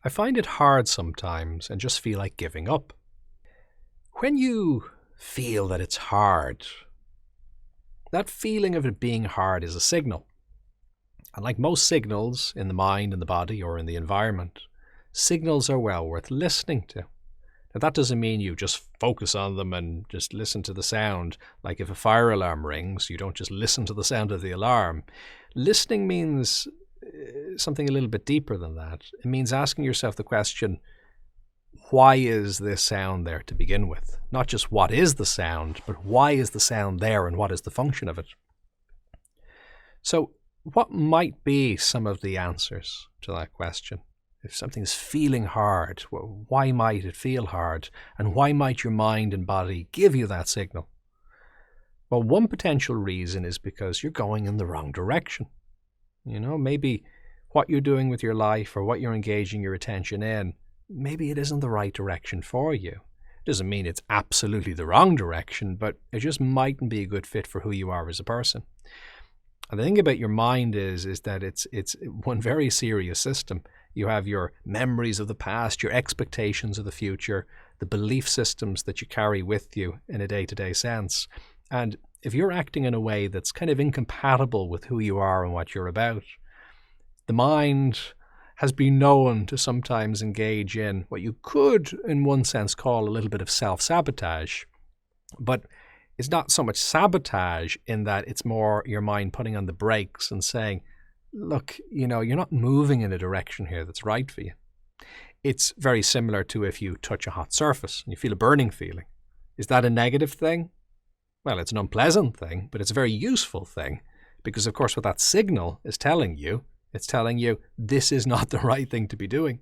I find it hard sometimes and just feel like giving up. When you feel that it's hard, that feeling of it being hard is a signal. And like most signals in the mind, in the body, or in the environment, signals are well worth listening to. Now, that doesn't mean you just focus on them and just listen to the sound. Like if a fire alarm rings, you don't just listen to the sound of the alarm. Listening means something a little bit deeper than that. It means asking yourself the question, why is this sound there to begin with? Not just what is the sound, but why is the sound there and what is the function of it? So what might be some of the answers to that question? If something's feeling hard, why might it feel hard? And why might your mind and body give you that signal? Well, one potential reason is because you're going in the wrong direction. Maybe what you're doing with your life or what you're engaging your attention in, maybe it isn't the right direction for you. It doesn't mean it's absolutely the wrong direction, but it just mightn't be a good fit for who you are as a person. And the thing about your mind is that it's one very serious system. You have your memories of the past, your expectations of the future, the belief systems that you carry with you in a day-to-day sense. And if you're acting in a way that's kind of incompatible with who you are and what you're about, the mind has been known to sometimes engage in what you could, in one sense, call a little bit of self-sabotage. But it's not so much sabotage in that it's more your mind putting on the brakes and saying, look, you're not moving in a direction here that's right for you. It's very similar to if you touch a hot surface and you feel a burning feeling. Is that a negative thing? Well, it's an unpleasant thing, but it's a very useful thing because, of course, what that signal is telling you, it's telling you this is not the right thing to be doing.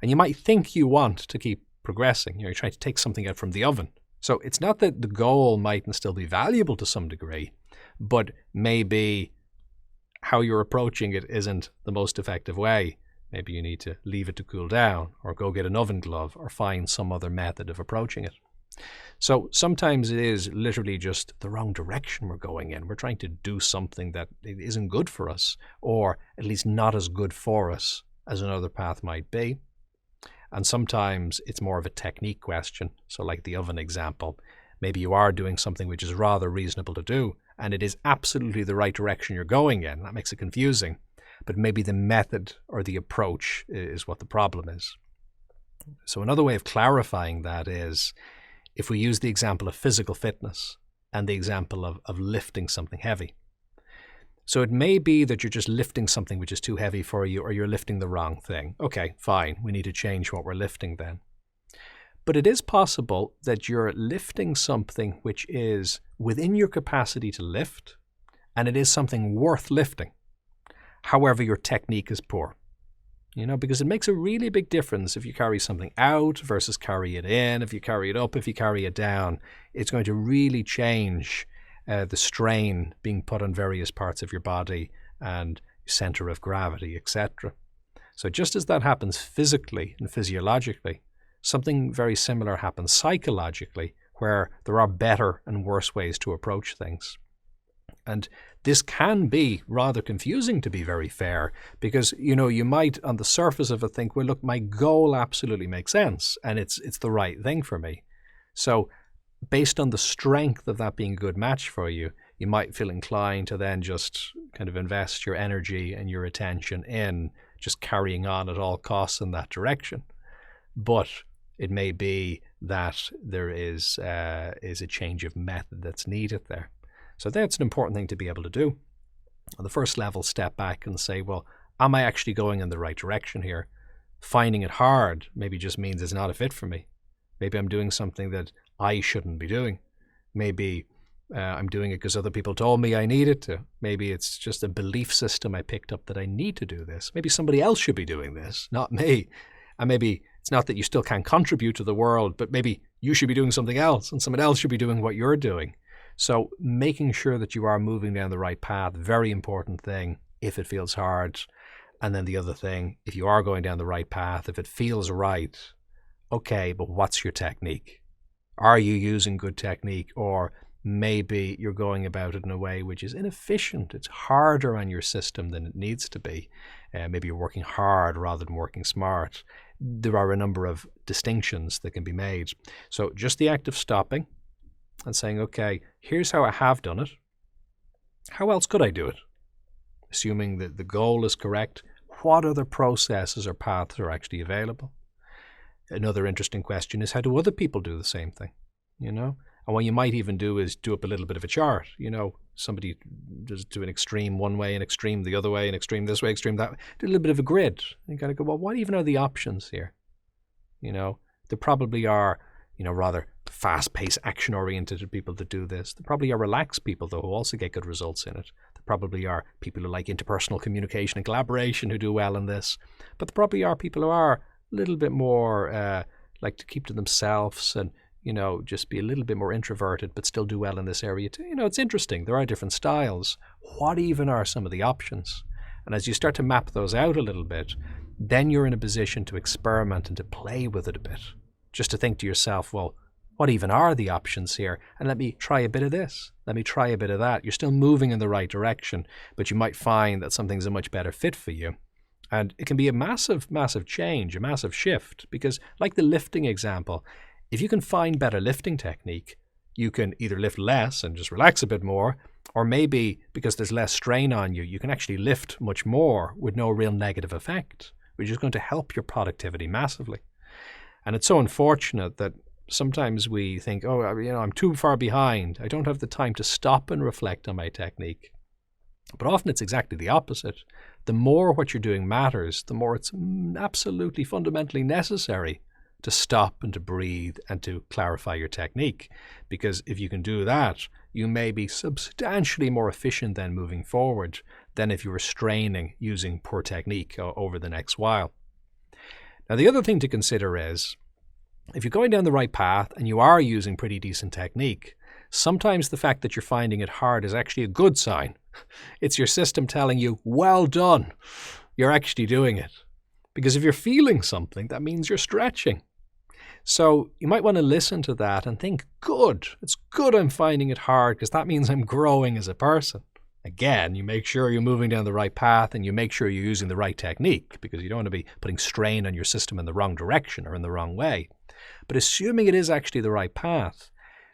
And you might think you want to keep progressing. You're trying to take something out from the oven. So it's not that the goal mightn't still be valuable to some degree, but maybe how you're approaching it isn't the most effective way. Maybe you need to leave it to cool down or go get an oven glove or find some other method of approaching it. So sometimes it is literally just the wrong direction we're going in. We're trying to do something that isn't good for us, or at least not as good for us as another path might be. And sometimes it's more of a technique question. So like the oven example, maybe you are doing something which is rather reasonable to do, and it is absolutely the right direction you're going in. That makes it confusing. But maybe the method or the approach is what the problem is. So another way of clarifying that is, if we use the example of physical fitness and the example of lifting something heavy. So it may be that you're just lifting something which is too heavy for you, or you're lifting the wrong thing. Okay, fine. We need to change what we're lifting then. But it is possible that you're lifting something which is within your capacity to lift, and it is something worth lifting. However, your technique is poor. Because it makes a really big difference if you carry something out versus carry it in, if you carry it up, if you carry it down. It's going to really change the strain being put on various parts of your body and center of gravity, etc. So just as that happens physically and physiologically, something very similar happens psychologically, where there are better and worse ways to approach things. And this can be rather confusing, to be very fair, because, you might on the surface of it think, well, look, my goal absolutely makes sense and it's the right thing for me. So based on the strength of that being a good match for you, you might feel inclined to then just kind of invest your energy and your attention in just carrying on at all costs in that direction. But it may be that there is a change of method that's needed there. So that's an important thing to be able to do. On the first level, step back and say, well, am I actually going in the right direction here? Finding it hard maybe just means it's not a fit for me. Maybe I'm doing something that I shouldn't be doing. Maybe I'm doing it because other people told me I needed to. Maybe it's just a belief system I picked up that I need to do this. Maybe somebody else should be doing this, not me. And maybe it's not that you still can't contribute to the world, but maybe you should be doing something else and someone else should be doing what you're doing. So making sure that you are moving down the right path, very important thing if it feels hard. And then the other thing, if you are going down the right path, if it feels right, okay, but what's your technique? Are you using good technique, or maybe you're going about it in a way which is inefficient. It's harder on your system than it needs to be. Maybe you're working hard rather than working smart. There are a number of distinctions that can be made. So just the act of stopping and saying, okay, here's how I have done it. How else could I do it? Assuming that the goal is correct, what other processes or paths are actually available? Another interesting question is, how do other people do the same thing? And what you might even do is do up a little bit of a chart. Somebody does do an extreme one way, an extreme the other way, an extreme this way, extreme that way. Do a little bit of a grid. You got to go, well, what even are the options here? There probably are, rather fast-paced, action-oriented people that do this. There probably are relaxed people, though, who also get good results in it. There probably are people who like interpersonal communication and collaboration who do well in this. But there probably are people who are a little bit more like to keep to themselves and, just be a little bit more introverted but still do well in this area too. It's interesting. There are different styles. What even are some of the options? And as you start to map those out a little bit, then you're in a position to experiment and to play with it a bit. Just to think to yourself, well, what even are the options here? And let me try a bit of this. Let me try a bit of that. You're still moving in the right direction, but you might find that something's a much better fit for you. And it can be a massive, massive change, a massive shift, because like the lifting example, if you can find better lifting technique, you can either lift less and just relax a bit more, or maybe because there's less strain on you, you can actually lift much more with no real negative effect, which is going to help your productivity massively. And it's so unfortunate that sometimes we think, oh, I'm too far behind. I don't have the time to stop and reflect on my technique. But often it's exactly the opposite. The more what you're doing matters, the more it's absolutely fundamentally necessary to stop and to breathe and to clarify your technique. Because if you can do that, you may be substantially more efficient then moving forward than if you were straining using poor technique over the next while. Now, the other thing to consider is, if you're going down the right path and you are using pretty decent technique, sometimes the fact that you're finding it hard is actually a good sign. It's your system telling you, well done, you're actually doing it. Because if you're feeling something, that means you're stretching. So you might want to listen to that and think, good, it's good I'm finding it hard because that means I'm growing as a person. Again, you make sure you're moving down the right path and you make sure you're using the right technique, because you don't want to be putting strain on your system in the wrong direction or in the wrong way. But assuming it is actually the right path,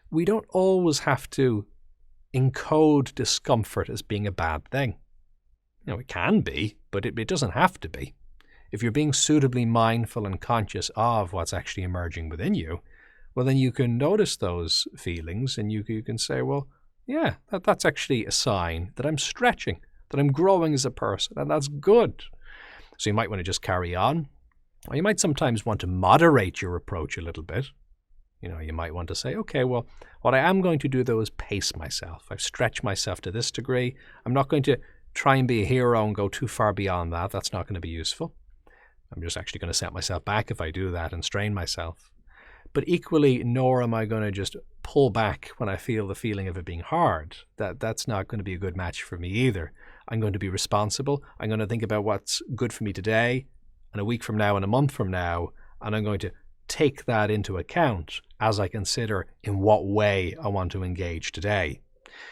we don't always have to encode discomfort as being a bad thing. It can be, but it doesn't have to be. If you're being suitably mindful and conscious of what's actually emerging within you, well, then you can notice those feelings and you can say, well, yeah, that's actually a sign that I'm stretching, that I'm growing as a person, and that's good. So you might want to just carry on, or you might sometimes want to moderate your approach a little bit. You might want to say, okay, well, what I am going to do, though, is pace myself. I've stretched myself to this degree. I'm not going to try and be a hero and go too far beyond that. That's not going to be useful. I'm just actually going to set myself back if I do that and strain myself. But equally, nor am I going to just pull back when I feel the feeling of it being hard. That's not going to be a good match for me either. I'm going to be responsible. I'm going to think about what's good for me today, and a week from now, and a month from now, and I'm going to take that into account as I consider in what way I want to engage today.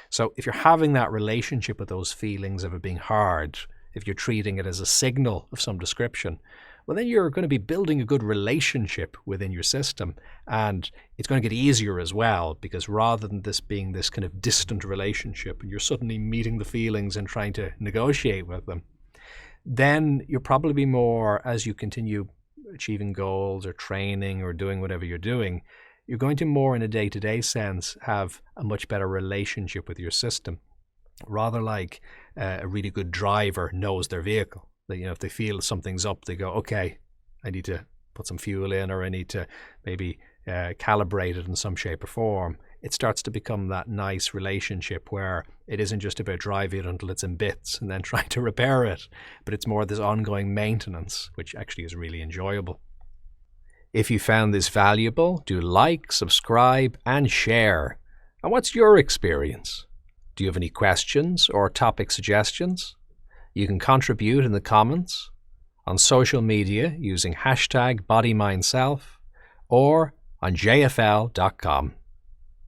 So if you're having that relationship with those feelings of it being hard, if you're treating it as a signal of some description, well, then you're going to be building a good relationship within your system. And it's going to get easier as well, because rather than this being this kind of distant relationship and you're suddenly meeting the feelings and trying to negotiate with them, then you'll probably be more, as you continue achieving goals or training or doing whatever you're doing, you're going to more in a day-to-day sense have a much better relationship with your system. Rather like a really good driver knows their vehicle. If they feel something's up, they go, okay, I need to put some fuel in, or I need to maybe calibrate it in some shape or form. It starts to become that nice relationship where it isn't just about driving it until it's in bits and then trying to repair it, but it's more this ongoing maintenance, which actually is really enjoyable. If you found this valuable, do like, subscribe, and share. And what's your experience? Do you have any questions or topic suggestions? You can contribute in the comments, on social media using #bodymindself, or on jfl.com.